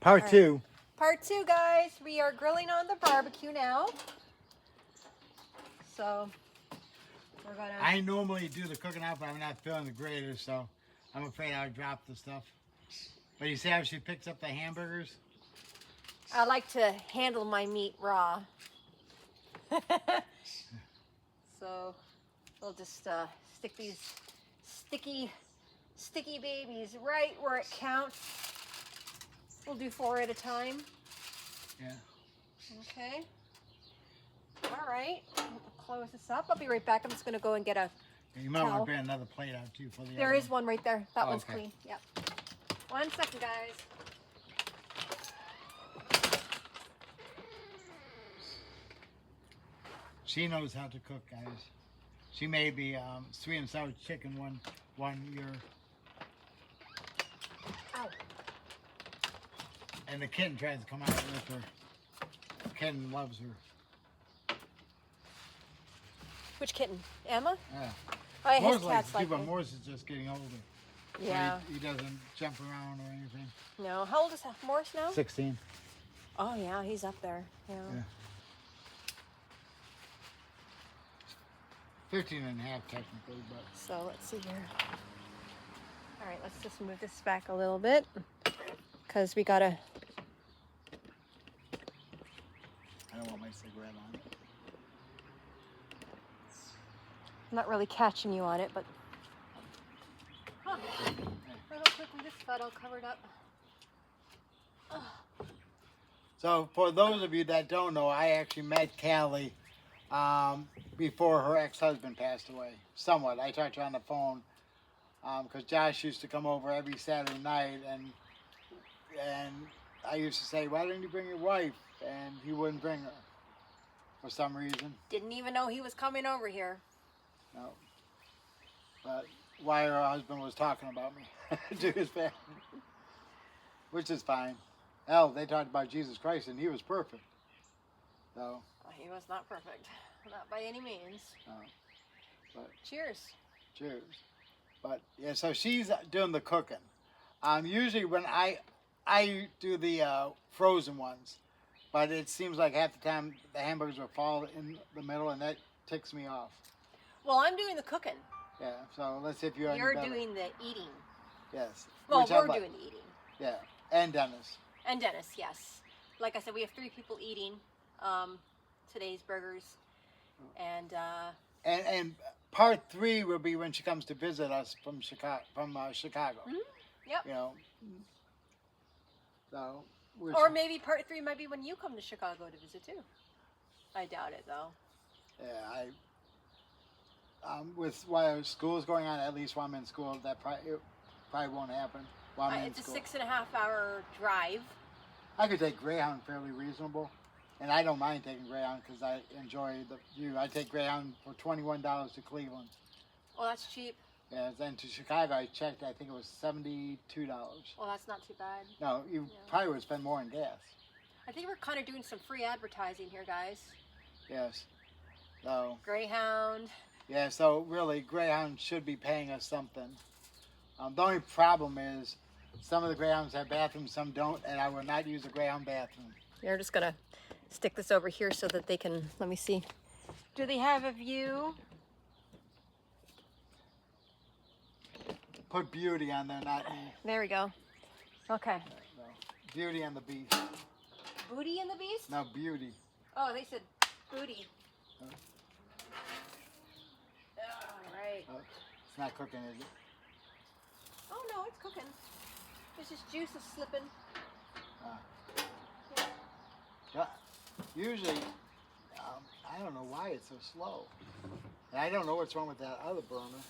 Part All right. two. Part two, guys. We are grilling on the barbecue now. So we're gonna. I normally do the cooking out, but I'm not feeling the greatest, so I'm afraid I'll drop the stuff. But you see how she picks up the hamburgers? I like to handle my meat raw. So we'll just stick these sticky babies right where it counts. We'll do 4 at a time. Yeah. Okay. All right. Close this up. I'll be right back. I'm just going to go and get a. You might want Towel. to bring another plate out too for the There other is one right there. That Oh, one's okay. clean. Yep. 1 second, guys. She knows how to cook, guys. She made the sweet and sour chicken one year, Ow. and the kitten tries to come out with her. The kitten loves her. Which kitten? Emma? Yeah. Oh, yeah, his Morris likes cat's it too, like but me. Morris is just getting older. So Yeah. he doesn't jump around or anything. No. How old is Morris now? 16. Oh, yeah. He's up there. Yeah. Yeah. 15 and a half technically, but So let's see here. All right. Let's just move this back a little bit because we got to. I don't want my cigarette on it. I'm not really catching you on it, but. Huh. Real quickly, this got all covered up. So for those of you that don't know, I actually met Callie before her ex-husband passed away. Somewhat. I talked to her on the phone because Josh used to come over every Saturday night, and I used to say, "Why don't you bring your wife?" And he wouldn't bring her for some reason. Didn't even know he was coming over here. No. But why her husband was talking about me to his family, which is fine. Hell, they talked about Jesus Christ, and he was perfect. So. He was not perfect. Not by any means. But Cheers. cheers. But yeah, so she's doing the cooking. Usually when I do the frozen ones, but it seems like half the time the hamburgers will fall in the middle, and that ticks me off. Well, I'm doing the cooking. Yeah. So let's see if you're. You're doing the eating. Yes. Well, Which I we're like. doing the eating. Yeah. And Dennis. And Dennis, yes. Like I said, we have 3 people eating today's burgers, and And part 3 will be when she comes to visit us from Chicago. Mhm. Yep. You know. So. Or maybe part 3 might be when you come to Chicago to visit too. I doubt it though. Yeah, with while school is going on, at least while I'm in school, it probably won't happen. While I'm in It's school. a 6.5 hour drive. I could take Greyhound fairly reasonable, and I don't mind taking Greyhound because I enjoy the view. I take Greyhound for $21 to Cleveland. Well, that's cheap. Yeah, then to Chicago, I checked. I think it was $72. Well, that's not too bad. No, you Yeah. probably would spend more on gas. I think we're kind of doing some free advertising here, guys. Yes. So Greyhound. yeah, so really, Greyhound should be paying us something. The only problem is some of the Greyhounds have bathrooms, some don't, and I will not use a Greyhound bathroom. You're just gonna stick this over here so that they can. Let me see. Do they have a view? Put Beauty on there, not me. There we go. Okay. No. Beauty and the Beast. Booty and the Beast? No, Beauty. Oh, they said booty. Oh. All right. It's not cooking, is it? Oh no, it's cooking. It's just juice is slipping. Yeah. Usually, I don't know why it's so slow. And I don't know what's wrong with that other burner.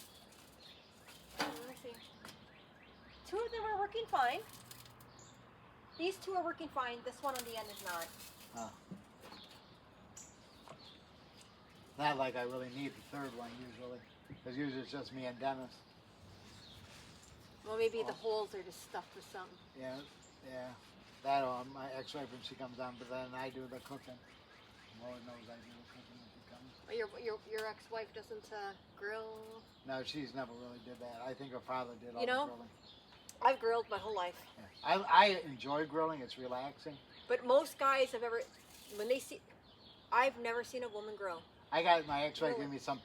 Let me see. 2 of them are working fine. These 2 are working fine. This one on the end is not. Not like I really need the third one usually. Because usually it's just me and Dennis. Well, maybe the holes are just stuffed with something. Yeah, yeah. That or my ex-wife when she comes on, but then I do the cooking. Lord knows I do the cooking when she comes. Your ex-wife doesn't grill. No, she's never really did that. I think her father did all You know, the grilling. I've grilled my whole life. Yeah. I enjoy grilling. It's relaxing. But most guys have ever, when they see, I've never seen a woman grill. I got my ex-wife Really? gave me some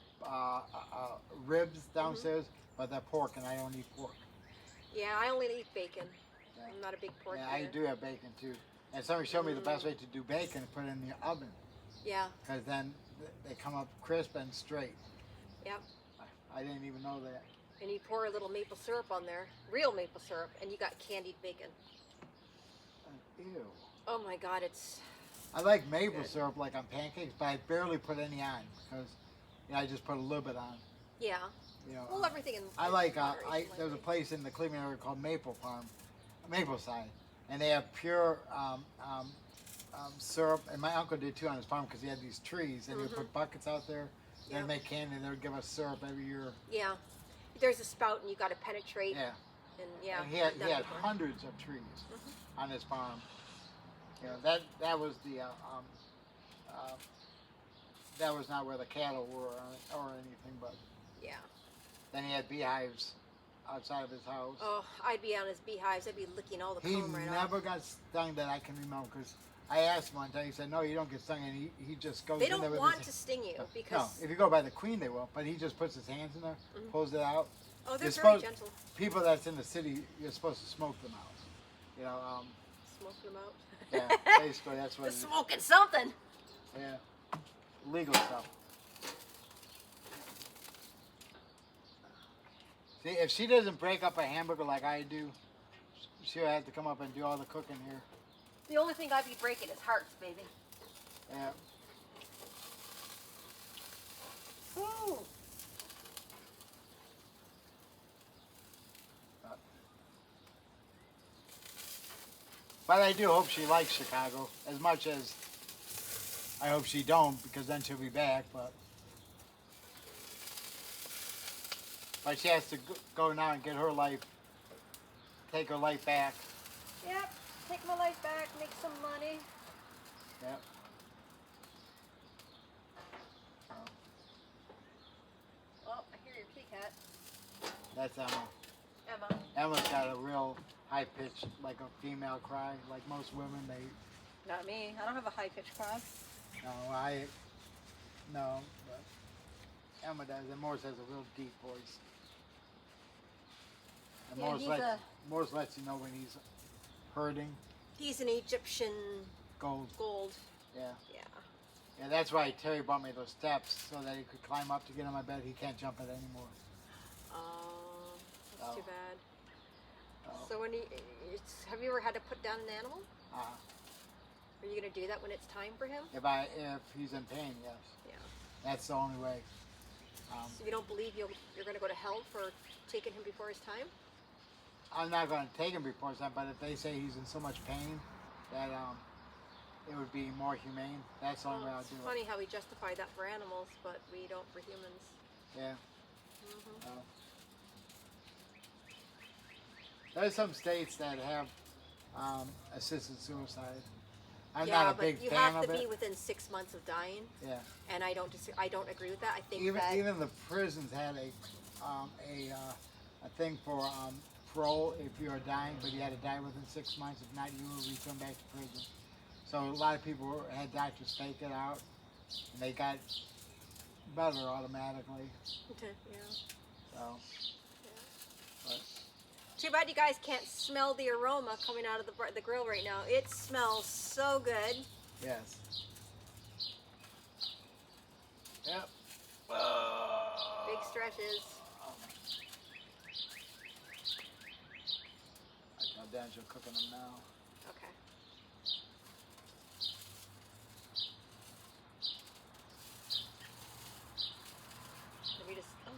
ribs downstairs, but they're pork, and I don't eat pork. Yeah, I only eat bacon. Yeah. I'm not a big pork Yeah, I eater. do have bacon too. And somebody showed me the best way to do bacon: put it in the oven, Yeah, because then they come up crisp and straight. yep. I didn't even know that. And you pour a little maple syrup on there, real maple syrup, and you got candied bacon. Ew. Oh my God, it's, I like maple Good. syrup like on pancakes, but I barely put any on because I just put a little bit on. yeah. You know, Well, everything in I like moderation there's a lately. place in the Cleveland area called Maple Farm, Mapleside, and they have pure syrup. And my uncle did too on his farm because he had these trees, and he would put buckets out there. Yep. They'd make candy, and they would give us syrup every year. Yeah. There's a spout and you got to penetrate. Yeah. And yeah. And he had I've done it before. hundreds of trees on his farm. You know, that was the that was not where the cattle were or anything, but Yeah. then he had beehives outside of his house. Oh, I'd be on his beehives. I'd be licking all the He comb right off. never got stung that I can remember because I asked him one time. He said, "No, you don't get stung," and he just goes They in there don't with want his, to sting you No, because if you go by the queen, they will. But he just puts his hands in there, pulls it out. oh, they're You're very supposed- gentle. People that's in the city, you're supposed to smoke them out. You know, Smoking them out. yeah, basically that's what They're it is. smoking something. Yeah, legal stuff. See, if she doesn't break up a hamburger like I do, she'll have to come up and do all the cooking here. The only thing I'd be breaking is hearts, baby. Yeah. Ooh. But I do hope she likes Chicago as much as I hope she don't, because then she'll be back. But she has to go now and get her life, take her life back. Yep. Take my life back. Make some money. Yep. Oh, I hear your kitty cat, That's Emma. Emma. Emma's got a real high pitch, like a female cry. Like most women, they. Not me. I don't have a high pitched cry. No, but Emma does, and Morris has a real deep voice. And Yeah, Morris lets you know when he's hurting. He's an Egyptian Gold. gold. Yeah. Yeah. Yeah, that's why Terry bought me those steps so that he could climb up to get on my bed. He can't jump it anymore. Oh, that's Oh. too bad. Oh. So when have you ever had to put down an animal? Uh, Are you gonna do that when it's time for him? if he's in pain, yes. Yeah. That's the only way. So you don't believe you're gonna go to hell for taking him before his time? I'm not going to take him before his time, but if they say he's in so much pain that it would be more humane, that's the only way I'll It's do funny how we justify that for animals, but we don't for humans. it. Yeah. Hmm. There's some states that have assisted suicide. I'm Yeah, not a but big you fan have of to be it. within 6 months of dying, Yeah. and I don't agree with that. I think Even that even the prisons had a thing for parole if you are dying, but you had to die within 6 months. If not, you were returned back to prison. So a lot of people had doctors fake it out, and they got better automatically. yeah. So, but Too bad you guys can't smell the aroma coming out of the grill right now. It smells so good. yes. Yep. Big stretches. I know Dan's cooking them now. Okay. Let me just. Oh.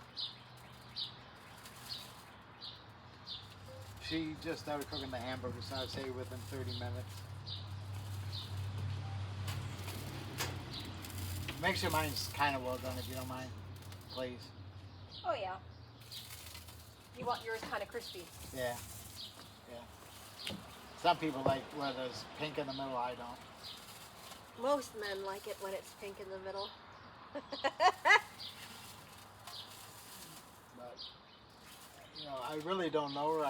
She just started cooking the hamburgers, so I'd say within 30 minutes. Make sure mine's kind of well done, if you don't mind, please. Oh yeah. You want yours kind of crispy. Yeah, yeah. Some people like where there's pink in the middle. I don't. Most men like it when it's pink in the middle. But I really don't know her.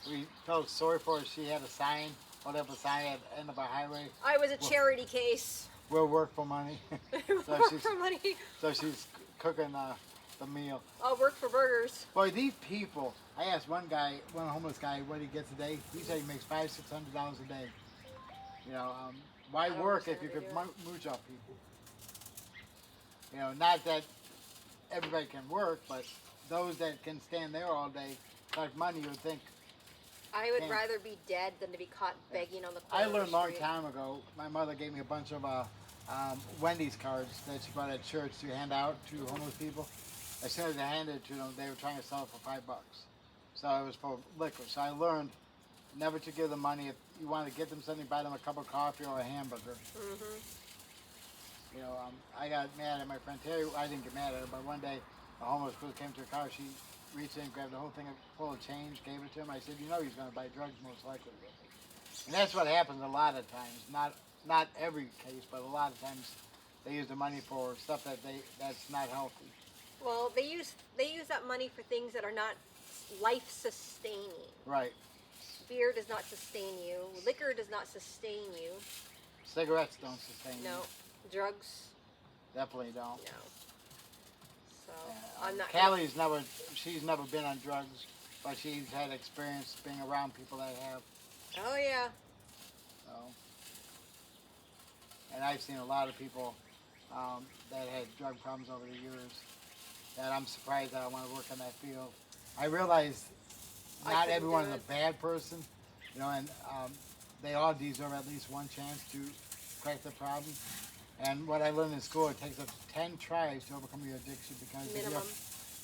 we felt sorry for her. She had a sign, hold up a sign at the end of a highway. I was a charity case. We'll work for money. Work for money. So she's cooking the meal. I'll work for burgers. Boy, these people. I asked one homeless guy, what he gets a day. He said he makes $500-600 a day. You know, why I don't work if understand you how could they do it. mooch off people? You know, not that everybody can work, but those that can stand there all day, like money, you would think. I would Can't. rather be dead than to be caught begging on the I corner. of learned a the long street. time ago. My mother gave me a bunch of Wendy's cards that she brought at church to hand out to homeless people. As soon as I handed it to them, they were trying to sell it for $5. So it was for liquor. So I learned never to give them money. If you want to get them something, buy them a cup of coffee or a hamburger. Mm-hmm. You know, I got mad at my friend Terry. I didn't get mad at her, but one day a homeless person came to her car. She reached in, grabbed the whole thing full of change, gave it to him. I said, you know he's going to buy drugs most likely with it. And that's what happens a lot of times. Not every case, but a lot of times they use the money for stuff that's not healthy. Well, they use that money for things that are not life sustaining. Right. Beer does not sustain you. Liquor does not sustain you. Cigarettes don't sustain you. No. Drugs. Definitely don't. No. So Yeah, I'm not. Callie's she's never been on drugs, but she's had experience being around people that have. Oh yeah. So. And I've seen a lot of people that had drug problems over the years. That I'm surprised that I want to work in that field. I realize I not couldn't everyone's do a it. bad person, you know, and they all deserve at least one chance to crack the problem. And what I learned in school, it takes up to 10 tries to overcome your addiction because Minimum.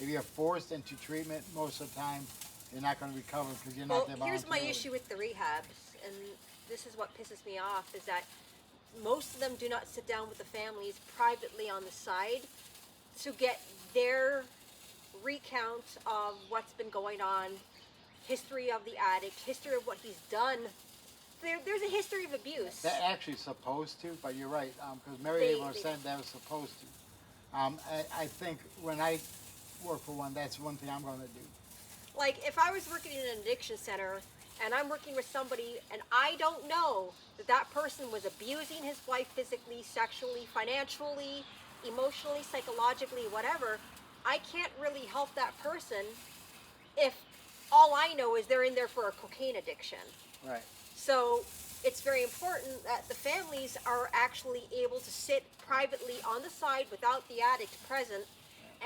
if you're forced into treatment, most of the time you're not going to recover because you're Well, not there here's my voluntarily. issue with the rehabs, and this is what pisses me off, is that most of them do not sit down with the families privately on the side to get their recount of what's been going on, history of the addict, history of what he's done. There's a history of abuse. They're actually supposed to, but you're right, because Mary They- Abrams said they were supposed to. I think when I work for one, that's one thing I'm going to do. Like, if I was working in an addiction center and I'm working with somebody and I don't know that that person was abusing his wife physically, sexually, financially, emotionally, psychologically, whatever, I can't really help that person if all I know is they're in there for a cocaine addiction. Right. So it's very important that the families are actually able to sit privately on the side without the addict present,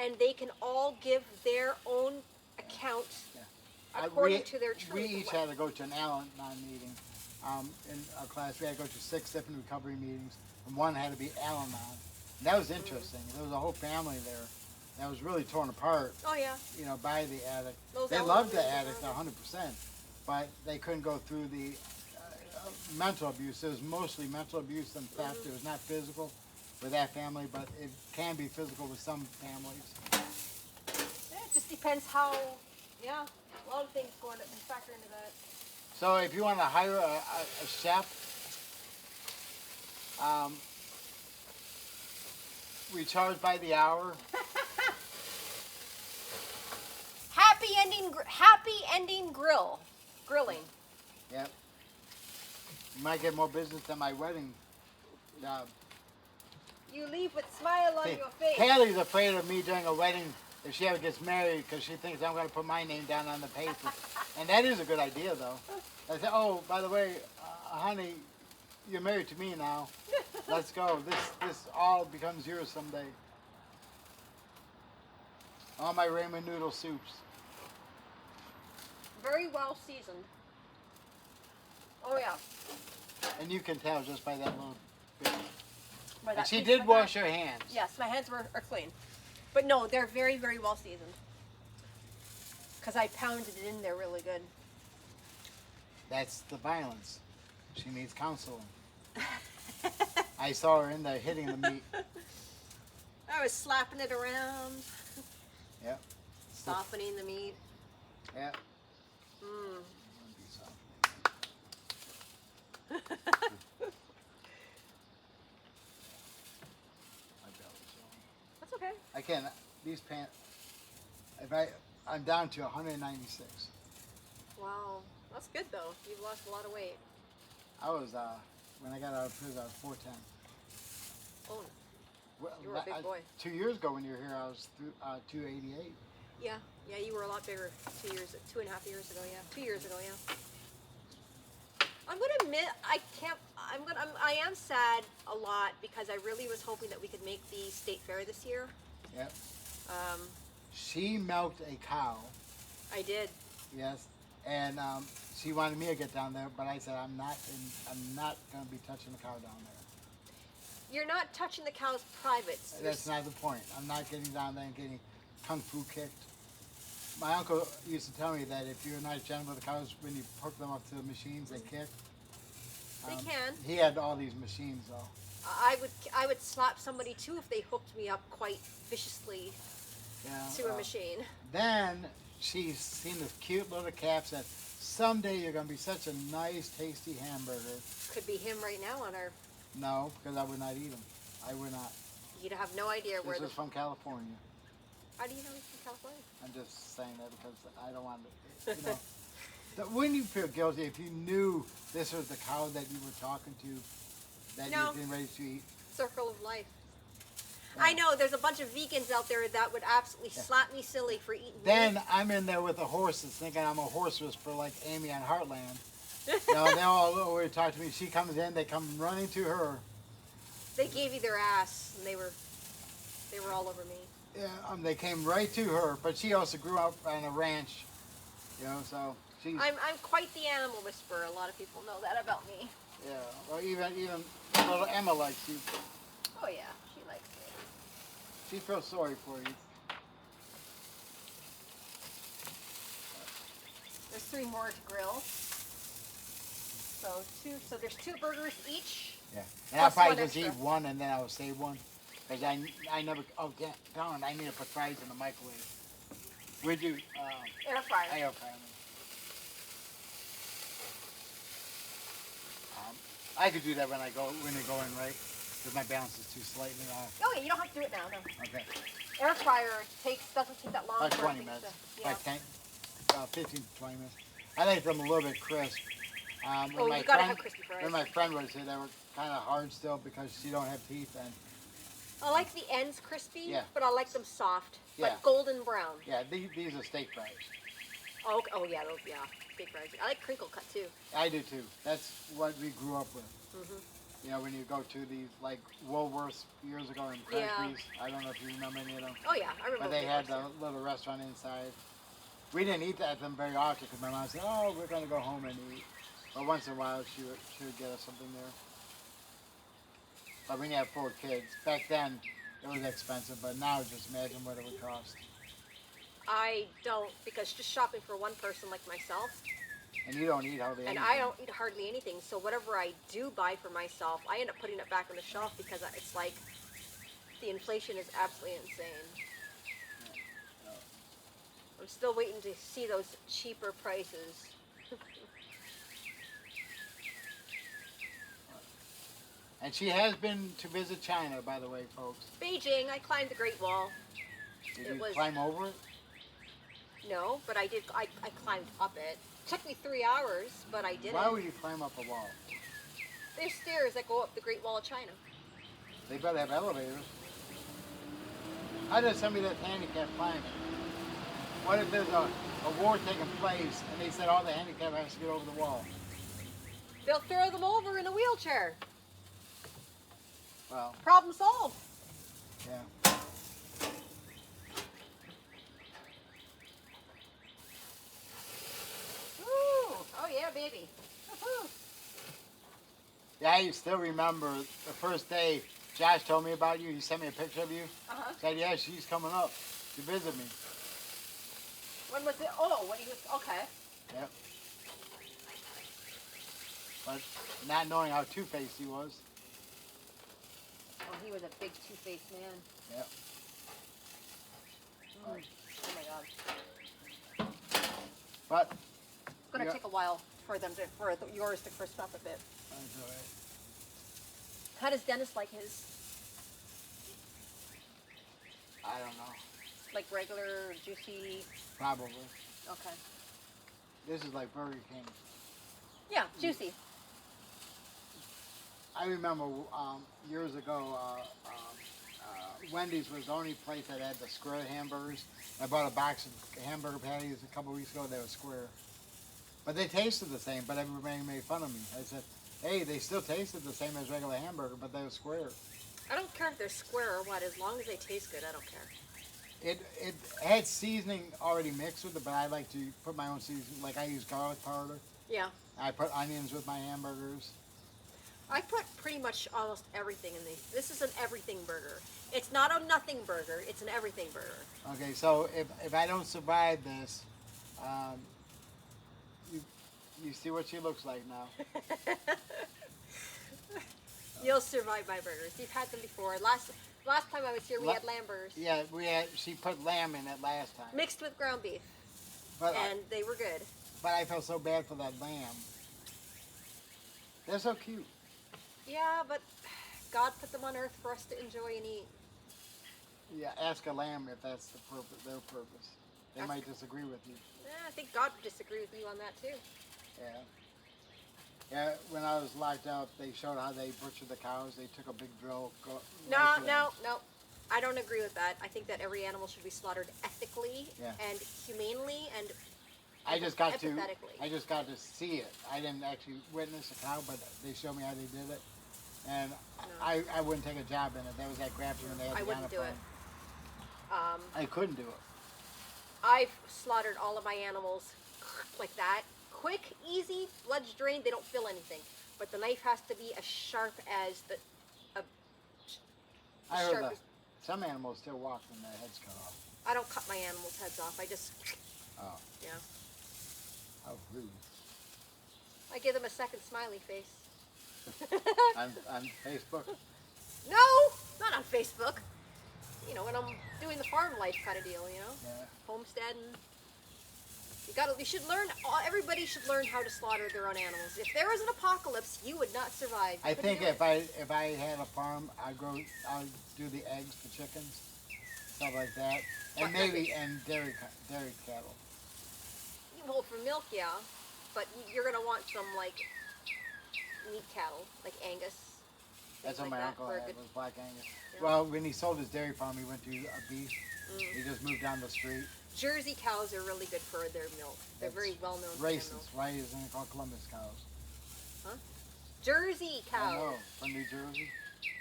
and they can all give their own account according to their truth. We of each what- had to go to an Al-Anon meeting in our class. We had to go to 6 different recovery meetings, and one had to be Al-Anon. And that was interesting. There was a whole family there that was really torn apart, Oh yeah. you know, by the addict. Those They Al-Anon loved the meetings are addict horrible. 100%, but they couldn't go through the mental abuse. It was mostly mental abuse and theft. It was not physical with that family, but it can be physical with some families. Yeah, it just depends how. Yeah, a lot of things factor into that. So if you want to hire a chef, we charge by the hour. Happy ending grilling. Yep. You might get more business than my wedding job. You leave with smile on Hey, your face. Kaylee's afraid of me during a wedding if she ever gets married because she thinks I'm going to put my name down on the paper. And that is a good idea, though. I said, oh, by the way, honey, you're married to me now. Let's go. This all becomes yours someday. All my ramen noodle soups. Very well seasoned. Oh yeah. And you can tell just by that little bit. By And that she piece did of wash that. her hands. Yes, my hands are clean. But no, they're very, very well seasoned. Because I pounded it in there really good. That's the violence. She needs counseling. I saw her in there hitting the meat. I was slapping it around, Yep. softening the meat. Yep. Mm. My belly's showing. That's okay. I can't. These pants. I'm down to 196. Wow. That's good though. You've lost a lot of weight. I was when I got out of prison, I was 410. Oh, Well, you were a big boy. 2 years ago when you were here, I was 288. Yeah, yeah, you were a lot bigger 2.5 years ago. Yeah, 2 years ago. Yeah. I'm gonna admit I can't. I am sad a lot because I really was hoping that we could make the state fair this year. Yep. Um, She milked a cow. I did. Yes, and she wanted me to get down there, but I said I'm not going to be touching the cow down there. You're not touching the cow's privates. That's not the point. I'm not getting down there and getting kung fu kicked. My uncle used to tell me that if you're not gentle with the cows, when you hook them up to the machines, they kick. They can. He had all these machines though. I would slap somebody too if they hooked me up quite viciously Yeah. to a machine. Then she's seen this cute little calf said, "Someday you're going to be such a nice, tasty hamburger." Could be him right now on our. No, because I would not eat them. I would not. You'd have no idea where This the. is from California. How do you know he's from California? I'm just saying that because I don't want to. You know, wouldn't you feel guilty if you knew this was the cow that you were talking to, that No. you're getting ready to eat? Circle of life. Yeah. I know there's a bunch of vegans out there that would absolutely Yeah. slap me silly for eating Then meat. I'm in there with the horses, thinking I'm a horse whisperer like Amy on Heartland. You know, they all over to talk to me. She comes in, they come running to her. They gave you their ass, and they were all over me. Yeah, they came right to her, but she also grew up on a ranch. You know, so she's I'm quite the animal whisperer. A lot of people know that about me. yeah. Well, even little Emma likes you. Oh yeah, she likes me. She feels sorry for you. There's 3 more to grill. So there's 2 burgers each. Yeah, and Plus I'll probably one just extra. eat one and then I'll save one. Because I never, oh darn, I need to put fries in the microwave. Would you, Air fryer. air fryer them. I could do that when you go in, right? Because my balance is too slightly off. Oh yeah, you don't have to do it now. No. Okay, Air fryer doesn't take that long. about for 20 things minutes. to- yeah. Like 10, 15 to 20 minutes. I like them a little bit crisp. When Oh, my you gotta friend, have crispy fries. When my friend was here, they were kind of hard still because she don't have teeth. And I like the ends crispy, Yeah. but I like them soft, Yeah. like golden brown. yeah, these are steak fries. Oh, oh yeah, those big fries. I like crinkle cut too. I do too. That's what we grew up with. Mhm. You know, when you go to these like Woolworths years ago in Yeah. Crosby's, I don't know if you remember any of them, Oh yeah, I remember. but they had those. the little restaurant inside. We didn't eat at them very often because my mom said, "Oh, we're gonna go home and eat." But once in a while, she would get us something there. But when you have 4 kids, back then it was expensive, but now just imagine what it would cost. I don't because just shopping for one person like myself, And you don't eat hardly and anything. I don't eat hardly anything. So whatever I do buy for myself, I end up putting it back on the shelf because it's like the inflation is absolutely insane. I'm still waiting to see those cheaper prices. And she has been to visit China, by the way, folks. Beijing, I climbed the Great Wall. Did It you was- climb over it? No, but I did. I climbed up it. Took me 3 hours, but I did Why it. would you climb up a wall? There's stairs that go up the Great Wall of China. They better have elevators. How does somebody that's handicapped climb it? What if there's a war taking place and they said all the handicapped has to get over the wall? They'll throw them over in a wheelchair. Well, Problem solved. yeah. Woo! Oh yeah, baby. Woohoo! Yeah, I still remember the first day Josh told me about you. He sent me a picture of you. Uh-huh. Said, yeah, she's coming up to visit me. When was it? Oh, when he was okay. Yep. But not knowing how two-faced he was. Oh, he was a big two-faced man. Yep. Oh my God. But It's gonna Yeah. take a while for yours to crisp up a bit. that's all right. How does Dennis like his? I don't know. Like regular, juicy? Probably. Okay. This is like Burger King. Yeah, juicy. I remember years ago, Wendy's was the only place that had the square hamburgers. I bought a box of hamburger patties a couple weeks ago. They were square, but they tasted the same. But everybody made fun of me. I said, "Hey, they still tasted the same as regular hamburger, but they were square." I don't care if they're square or what, as long as they taste good, I don't care. It had seasoning already mixed with it, but I like to put my own seasoning. Like I use garlic powder. Yeah. I put onions with my hamburgers. I put pretty much almost everything in these. This is an everything burger. It's not a nothing burger, it's an everything burger. Okay, so if I don't survive this, um, you see what she looks like now. You'll survive my burgers. You've had them before. Last time I was here, we had lamb burgers. Yeah, she put lamb in it last time. Mixed with ground beef, But and they were good. but I felt so bad for that lamb. They're so cute. Yeah, but God put them on earth for us to enjoy and eat. Yeah, ask a lamb if that's their purpose. They Ask- might disagree with you. I think God would disagree with you on that too. Yeah. Yeah, when I was locked up, they showed how they butchered the cows. They took a big drill. No, no, no. I don't agree with that. I think that every animal should be slaughtered ethically Yeah. and humanely and I just got to empathetically. see it. I didn't actually witness a cow, but they showed me how they did it, and No. I wouldn't take a job in it. That was that grafting when they had I the wouldn't do it. farm. I couldn't do it. I've slaughtered all of my animals like that. Quick, easy, blood's drained, they don't feel anything. But the knife has to be as sharp as I heard sharp that as- some animals still walk when their heads cut off. I don't cut my animals' heads off. I just, Oh, yeah. how rude. I give them a second smiley face. on Facebook. No, not on Facebook. You know, when I'm doing the farm life kind of deal, you know? Yeah. Homesteading. You should learn, everybody should learn how to slaughter their own animals. If there was an apocalypse, you would not survive. You I couldn't think do it. if I had a farm, I'd do the eggs for chickens, stuff like that, and What, maybe dairy cattle. Well, for milk, yeah, but you're gonna want some like meat cattle, like Angus. That's things what like my that, uncle for a had, good- was Black Angus. Yeah. Well, when he sold his dairy farm, he went to a beef. Mm. He just moved down the street. Jersey cows are really good for their milk. They're That's very well known for their milk. Racist. Why isn't it called Columbus cows? Jersey I cows. know, from New Jersey.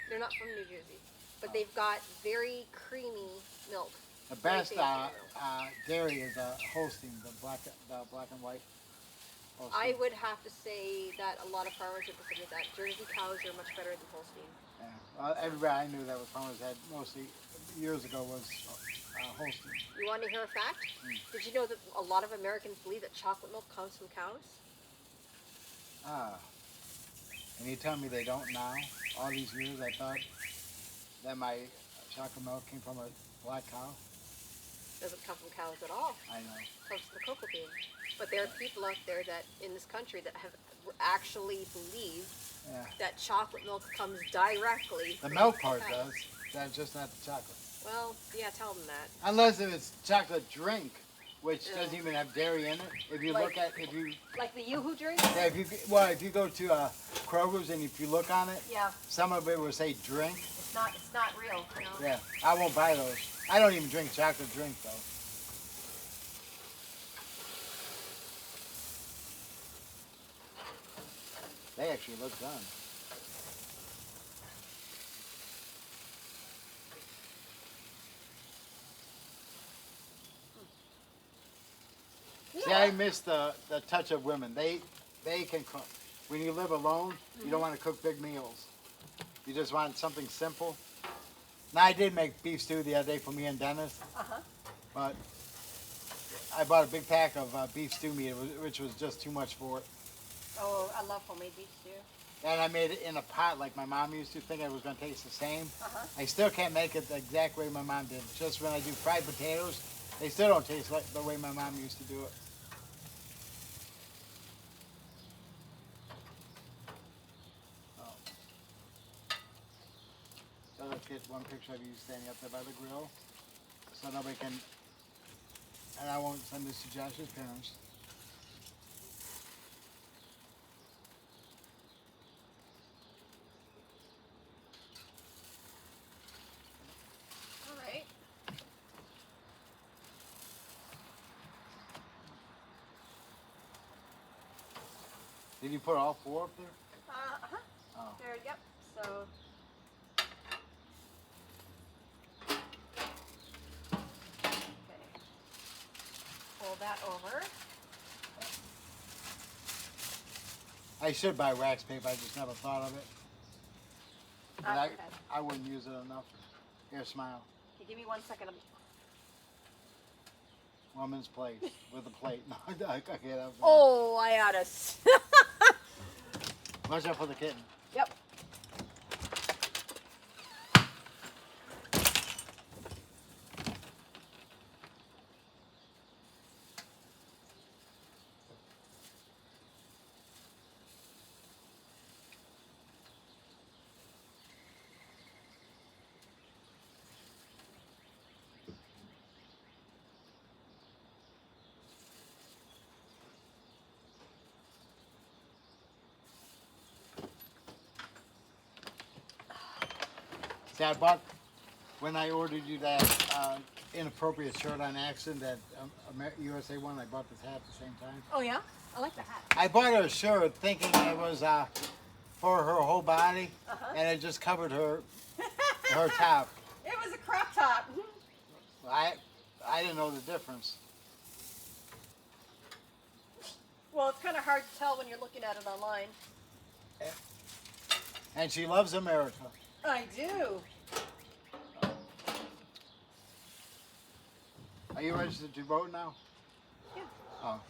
They're not from New Jersey, but Oh. they've got very creamy milk. The Very best tasty milk. dairy is Holstein, the black and white. Holstein. I would have to say that a lot of farmers would disagree with that. Jersey cows are much better than Holstein. Yeah. Well, everybody I knew that was farmers had mostly years ago was Holstein. You want to hear a fact? Mm. Did you know that a lot of Americans believe that chocolate milk comes from cows? Ah. And you tell me they don't now? All these years I thought that my chocolate milk came from a black cow. Doesn't come from cows at all. I know. It comes from the cocoa bean. But there are people out there that in this country that have actually believed Yeah. that chocolate milk comes directly The from milk part cows. does. That's just not the chocolate. Well, yeah, tell them that. Unless if it's chocolate drink, which Yeah. doesn't even have dairy in it. If you Like- if you Like the Yoo-Hoo drink? yeah, if you go to Kroger's and if you look on it, Yeah, some of it will say drink. it's not real. You know? Yeah, I won't buy those. I don't even drink chocolate drink though. They actually look done. See, I miss the touch of women. They can cook. When you live alone, you don't want to cook big meals. You just want something simple. Now, I did make beef stew the other day for me and Dennis, Uh-huh. but I bought a big pack of beef stew meat, which was just too much for it. Oh, I love homemade beef stew. And I made it in a pot like my mom used to, thinking it was going to taste the same. Uh-huh. I still can't make it the exact way my mom did. Just when I do fried potatoes, they still don't taste like the way my mom used to do it. Oh. So let's get one picture of you standing up there by the grill, so nobody can. And I won't send this to Josh's parents. Did you put all 4 up there? Uh-huh. Oh. There, yep. So. Okay. Pull that over. I should buy wax paper. I just never thought of it. But That's okay. I wouldn't use it enough. Here, smile. Okay, give me 1 second. Woman's place with a plate. No, I can't have that. Oh, I oughta. Watch out for the kitten. Yep. See, I bought, when I ordered you that inappropriate shirt on accident, that USA one, I bought this hat at the same time. Oh yeah, I like the hat. I bought her a shirt thinking it was for her whole body, Uh-huh. and it just covered her top. It was a crop top. I didn't know the difference. Well, it's kind of hard to tell when you're looking at it online. And she loves America. I do. Are you registered to vote now? Yeah. Oh,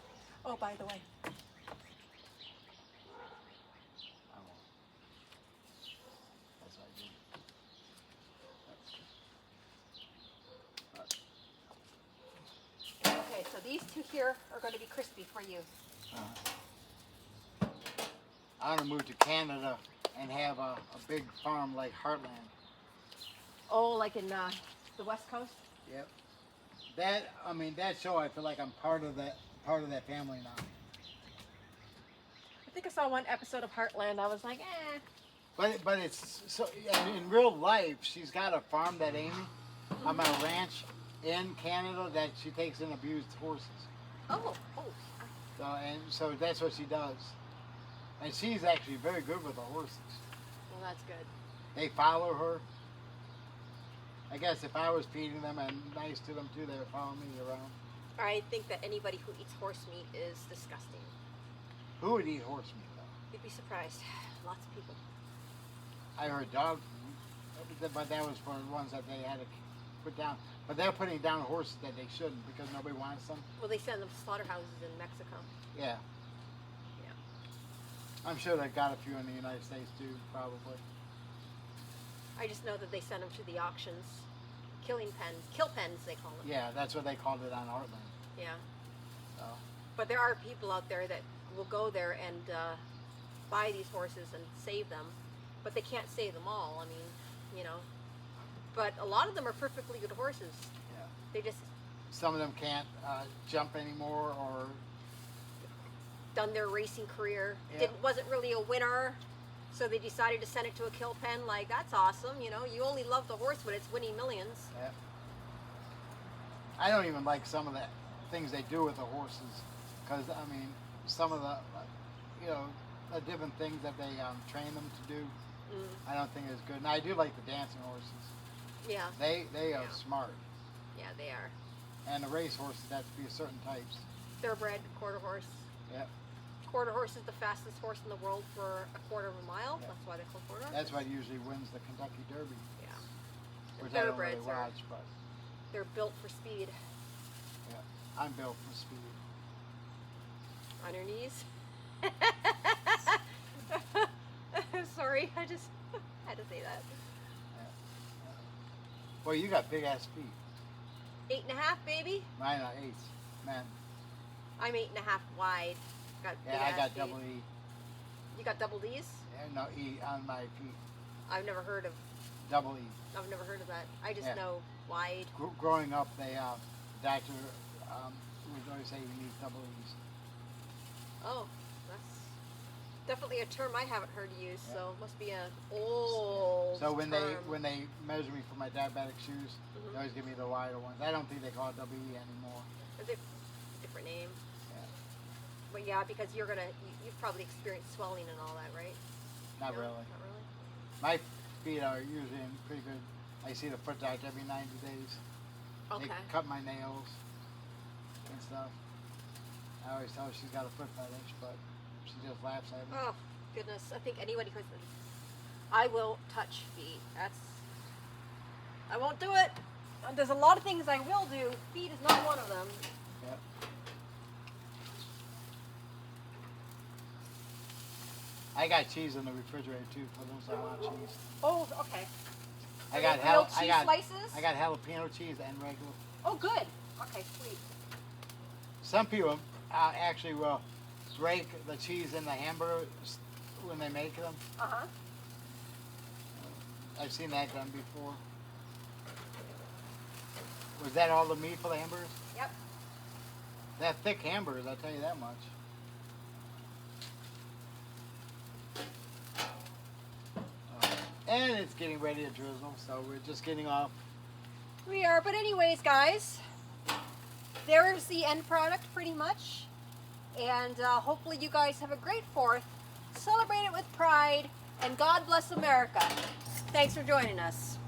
Oh, by the way. I won't. That's what I do. Okay, so these two here are going to be crispy for you. I want to move to Canada and have a big farm like Heartland. Oh, like in the West Coast? Yep. That show, I feel like I'm part of that family now. I think I saw one episode of Heartland. I was like, eh. But it's so, and in real life, she's got a farm, that Amy, on a ranch in Canada that she takes in abused horses. Oh. So that's what she does. And she's actually very good with the horses. Well, that's good. They follow her. I guess if I was feeding them and nice to them too, they would follow me around. I think that anybody who eats horse meat is disgusting. Who would eat horse meat though? You'd be surprised. Lots of people. I heard dog food, but that was for the ones that they had to put down. But they're putting down horses that they shouldn't because nobody wants them. Well, they send them to slaughterhouses in Mexico. Yeah. Yeah. I'm sure they got a few in the United States too, probably. I just know that they send them to the auctions. Kill pens, they call them. Yeah, that's what they called it on Heartland. Yeah. So, But there are people out there that will go there and buy these horses and save them. But they can't save them all. I mean, you know. But a lot of them are perfectly good horses. yeah. They just Some of them can't jump anymore, or done their racing career. Yeah. Wasn't really a winner. So they decided to send it to a kill pen. Like, that's awesome. You know, you only love the horse when it's winning millions. yeah. I don't even like some of the things they do with the horses, because some of the, the different things that they train them to do, I don't think is good. And I do like the dancing horses. Yeah. They are Yeah. smart, Yeah, they are. and the race horses have to be certain types. Thoroughbred quarter horse. Yep. Quarter horse is the fastest horse in the world for a quarter of a mile. Yeah. That's why they're called quarter horse. That's what usually wins the Kentucky Derby, Yeah. which I don't really Thoroughbreds are watch, but they're built for speed. I'm built for speed. On your knees. Sorry, I just had to say that. Well, you got big ass feet. 8.5, baby. Mine are 8s, man. I'm 8.5 wide. Got Yeah, big-ass I got feet. double E. You got double D's? Yeah, no E on my feet. I've never heard of. Double E. I've never heard of that. I just Yeah. know wide. Growing up, they doctor would always say you need double E's. Oh, that's definitely a term I haven't heard used. Yeah. So it must be an old. So when term. they measure me for my diabetic shoes, Mhm. they always give me the wider ones. I don't think they call it double E anymore. Is it different name? But yeah, because you've probably experienced swelling and all that, right? Not No? really. Not really. My feet are usually in pretty good. I see the foot doctor every 90 days. Okay. They cut my nails and stuff. I always tell her she's got a foot fetish, but she just laughs at me. Oh goodness, I think anybody who's I will touch feet. I won't do it. There's a lot of things I will do. Feet is not one of them. Yep. I got cheese in the refrigerator too for those that want cheese. Oh, okay. I Are got they grilled cheese slices? I got jalapeno cheese and regular. Oh, good. Okay, sweet. Some people actually will break the cheese in the hamburger when they make them. Uh huh. I've seen that done before. Was that all the meat for the hamburgers? Yep. They're thick hamburgers, I'll tell you that much. And it's getting ready to drizzle, so we're just getting off. We are, but anyways, guys, there's the end product pretty much. And hopefully you guys have a great 4th. Celebrate it with pride, and God bless America. Thanks for joining us.